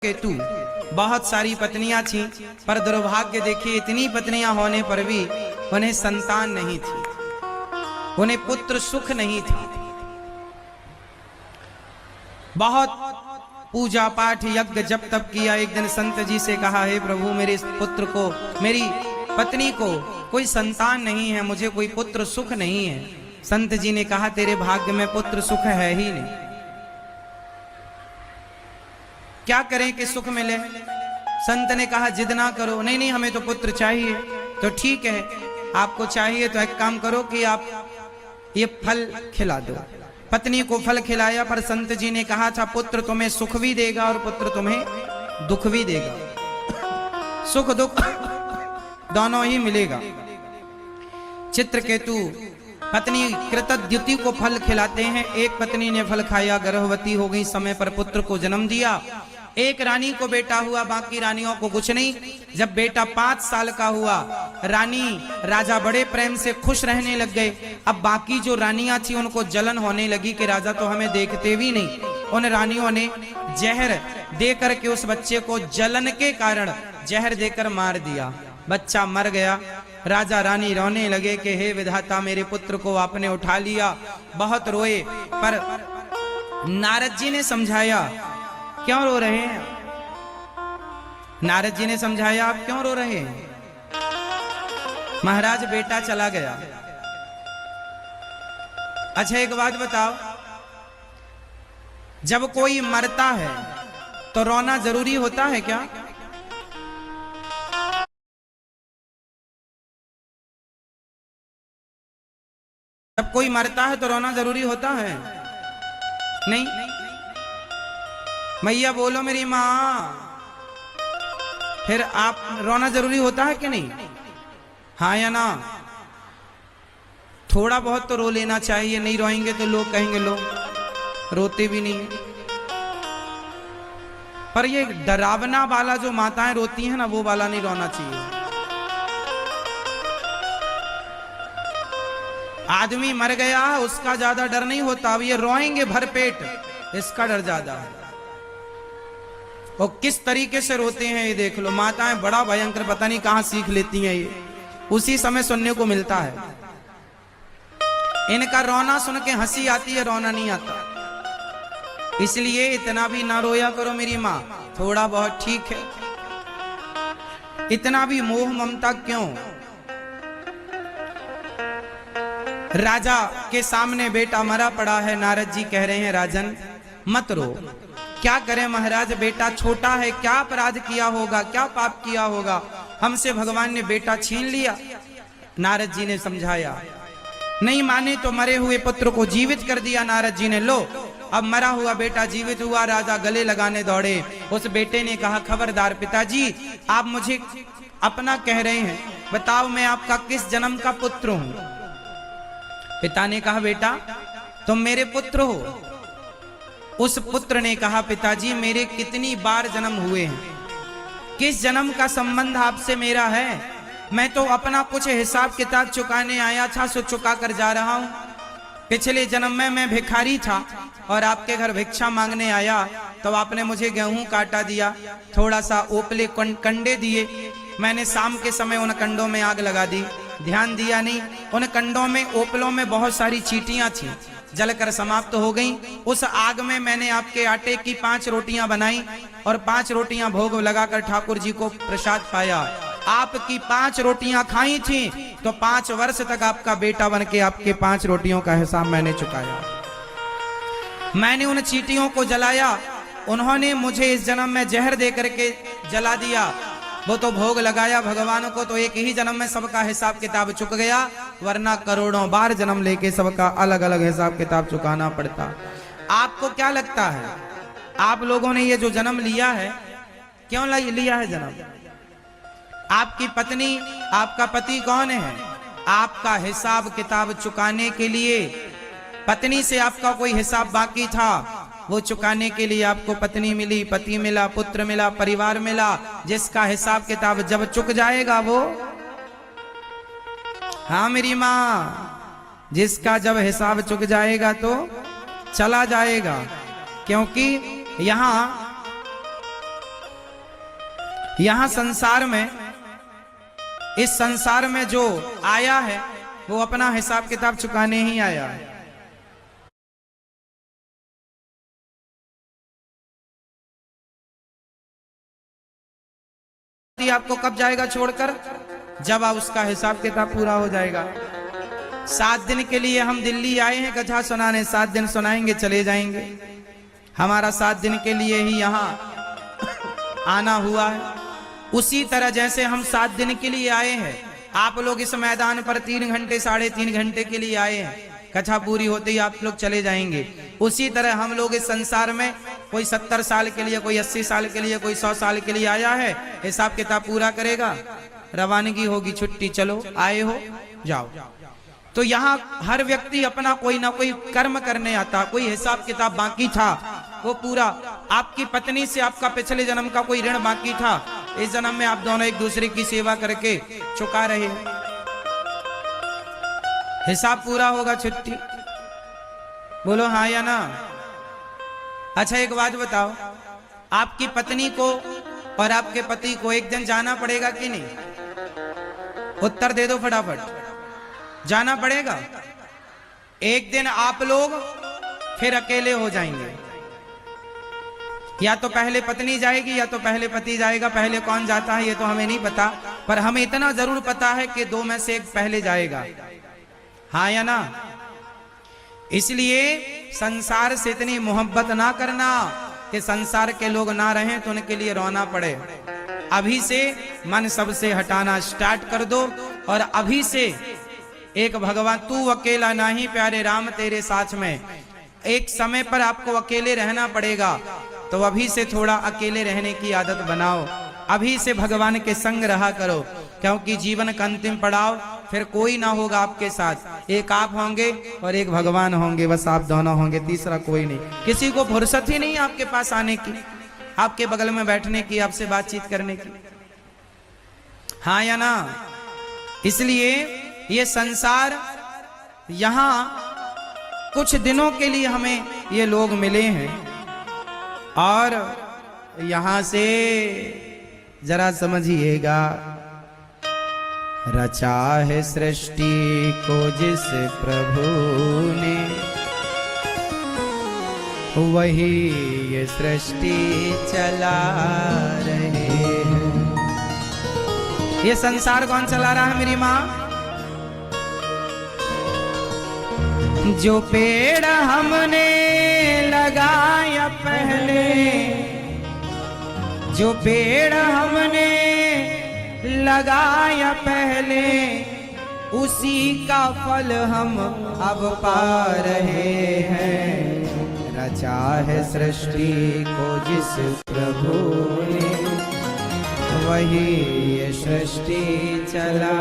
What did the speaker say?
केतु बहुत सारी पत्नियां थी, पर दुर्भाग्य देखिए इतनी पत्नियां होने पर भी उन्हें संतान नहीं थी, उन्हें पुत्र सुख नहीं था। बहुत पूजा पाठ यज्ञ जब तब किया। एक दिन संत जी से कहा, हे प्रभु मेरे पुत्र को, मेरी पत्नी को कोई संतान नहीं है, मुझे कोई पुत्र सुख नहीं है। संत जी ने कहा, तेरे भाग्य में पुत्र सुख है ही नहीं, क्या करें कि सुख मिले। संत ने कहा, जिद ना करो, नहीं नहीं हमें तो पुत्र चाहिए। तो ठीक है, आपको चाहिए तो एक काम करो कि आप ये फल खिला दो। पत्नी को फल खिलाया, पर संत जी ने कहा था, पुत्र तुम्हें सुख भी देगा और पुत्र तुम्हें दुख भी देगा, सुख दुख दोनों ही मिलेगा। चित्रकेतु पत्नी कृतद्युति को फल खिलाते हैं। एक पत्नी ने फल खाया, गर्भवती हो गई, समय पर पुत्र को जन्म दिया। एक रानी को बेटा हुआ, बाकी रानियों को कुछ नहीं। जब बेटा 5 साल का हुआ, रानी राजा बड़े प्रेम से खुश रहने लग गए। अब बाकी जो रानियां थी उनको जलन होने लगी कि राजा तो हमें देखते भी नहीं। उन रानियों ने जहर दे करके उस बच्चे को जलन के कारण जहर देकर मार दिया। बच्चा मर गया। राजा रानी रोने लगे कि हे विधाता, मेरे पुत्र को आपने उठा लिया। बहुत रोए, पर नारद जी ने समझाया। क्यों रो रहे हैं? नारद जी ने समझाया, आप क्यों रो रहे हैं? महाराज बेटा चला गया। अच्छा एक बात बताओ, जब कोई मरता है तो रोना जरूरी होता है क्या? जब कोई मरता है तो रोना जरूरी होता है? नहीं। मैया बोलो मेरी माँ, फिर आप रोना जरूरी होता है कि नहीं? हाँ या ना? थोड़ा बहुत तो रो लेना चाहिए, नहीं रोएंगे तो लोग कहेंगे लो रोते भी नहीं। पर ये डरावना वाला जो माताएं रोती हैं ना, वो वाला नहीं रोना चाहिए। आदमी मर गया उसका ज्यादा डर नहीं होता, अब ये रोएंगे भरपेट, इसका डर ज्यादा है। और किस तरीके से रोते हैं ये देख लो। माताएं बड़ा भयंकर, पता नहीं कहां सीख लेती हैं ये, उसी समय सुनने को मिलता है। इनका रोना सुन के हंसी आती है, रोना नहीं आता। इसलिए इतना भी ना रोया करो मेरी माँ, थोड़ा बहुत ठीक है। इतना भी मोह ममता क्यों? राजा के सामने बेटा मरा पड़ा है। नारद जी कह रहे हैं, राजन मत रो। क्या करें महाराज, बेटा छोटा है, क्या अपराध किया होगा, क्या पाप किया होगा, हमसे भगवान ने बेटा छीन लिया। नारद जी ने समझाया, नहीं माने तो मरे हुए पुत्र को जीवित कर दिया। नारद जी ने, लो अब मरा हुआ बेटा जीवित हुआ। राजा गले लगाने दौड़े। उस बेटे ने कहा, खबरदार पिताजी, आप मुझे अपना कह रहे हैं, बताओ मैं आपका किस जन्म का पुत्र हूं? पिता ने कहा, बेटा तुम मेरे पुत्र हो। उस पुत्र ने कहा, पिताजी मेरे कितनी बार जन्म हुए हैं, किस जन्म का संबंध आपसे मेरा है? मैं तो अपना कुछ हिसाब किताब चुकाने आया था, सो चुका कर जा रहा हूं। पिछले जन्म में मैं भिखारी था और आपके घर भिक्षा मांगने आया, तो आपने मुझे गेहूं काटा दिया, थोड़ा सा ओपले कंडे दिए, मैंने शाम के समय उन कंडों में आग लगा दी, ध्यान दिया नहीं। उन कंडों में, ओपलों में बहुत सारी चींटियां थी, जलकर समाप्त हो गईं। उस आग में मैंने आपके आटे की 5 रोटियां बनाई और 5 रोटियां भोग लगाकर ठाकुर जी को प्रसाद पाया। आपकी 5 रोटियां खाई थी तो 5 वर्ष तक आपका बेटा बन के आपके 5 रोटियों का हिसाब मैंने चुकाया। मैंने उन चींटियों को जलाया, उन्होंने मुझे इस जन्म में जहर दे करके जला दिया। वो तो भोग लगाया भगवान को, तो एक ही जन्म में सबका हिसाब किताब चुक गया, वरना करोड़ों बार जन्म लेके सबका अलग अलग हिसाब किताब चुकाना पड़ता। आपको क्या लगता है, आप लोगों ने ये जो जन्म लिया है, क्यों लिया है जन्म? आपकी पत्नी, आपका पति कौन है? आपका हिसाब किताब चुकाने के लिए। पत्नी से आपका कोई हिसाब बाकी था, वो चुकाने के लिए आपको पत्नी मिली, पति मिला, पुत्र मिला, परिवार मिला, जिसका हिसाब किताब जब चुक जाएगा वो, हाँ मेरी माँ, जिसका जब हिसाब चुक जाएगा तो चला जाएगा। क्योंकि यहाँ यहां संसार में, इस संसार में जो आया है वो अपना हिसाब किताब चुकाने ही आया है। आपको कब जाएगा छोड़कर? जब आप उसका हिसाब किताब पूरा हो जाएगा। 7 दिन के लिए हम दिल्ली आए हैं कथा सुनाने, 7 दिन सुनाएंगे चले जाएंगे। हमारा 7 दिन के लिए ही यहाँ आना हुआ है। उसी तरह जैसे हम 7 दिन के लिए आए हैं, आप लोग इस मैदान पर 3 घंटे 3.5 घंटे के लिए आए हैं, कथा पूरी होते ही आप लोग चले जाएंगे। उसी तरह हम लोग इस संसार में कोई 70 साल के लिए, कोई 80 साल के लिए, कोई 100 साल के लिए आया है, हिसाब किताब पूरा करेगा, रवानगी होगी, छुट्टी, चलो आए हो जाओ। तो यहाँ हर व्यक्ति अपना कोई ना कोई कर्म करने आता। कोई हिसाब किताब बाकी था वो पूरा, आपकी पत्नी से आपका पिछले जन्म का कोई ऋण बाकी था, इस जन्म में आप दोनों एक दूसरे की सेवा करके चुका रहे हैं, हिसाब पूरा होगा, छुट्टी। बोलो हाँ या ना? अच्छा एक बात बताओ, आपकी पत्नी को और आपके पति को एक दिन जाना पड़ेगा कि नहीं? उत्तर दे दो फटाफट। जाना पड़ेगा। एक दिन आप लोग फिर अकेले हो जाएंगे। या तो पहले पत्नी जाएगी या तो पहले पति जाएगा। पहले कौन जाता है ये तो हमें नहीं पता, पर हमें इतना जरूर पता है कि 2 में से एक पहले जाएगा। हाँ या ना? इसलिए संसार से इतनी मोहब्बत ना करना कि संसार के लोग ना रहें तो उनके लिए रोना पड़े। अभी से मन सबसे हटाना स्टार्ट कर दो, और अभी से एक भगवान, तू अकेला नहीं प्यारे राम तेरे साथ में, एक समय पर आपको अकेले रहना पड़ेगा। तो अभी से थोड़ा अकेले रहने की आदत बनाओ, अभी से भगवान के संग रहा करो, क्योंकि जीवन का अंतिम पड़ाव फिर कोई ना होगा आपके साथ। एक आप होंगे और एक भगवान होंगे, बस आप दोनों होंगे, तीसरा कोई नहीं। किसी को फुर्सत ही नहीं आपके पास आने की, आपके बगल में बैठने की, आपसे बातचीत करने की। हाँ या ना? इसलिए ये संसार, यहाँ कुछ दिनों के लिए हमें ये लोग मिले हैं, और यहां से जरा समझिएगा, रचा है सृष्टि को जिस प्रभु ने, वही ये सृष्टि चला रहे हैं। ये संसार कौन चला रहा है मेरी माँ? जो पेड़ हमने लगाया पहले, जो पेड़ हमने लगाया पहले, उसी का फल हम अब पा रहे हैं। रचा है सृष्टि को जिस प्रभु ने, वही ये सृष्टि चला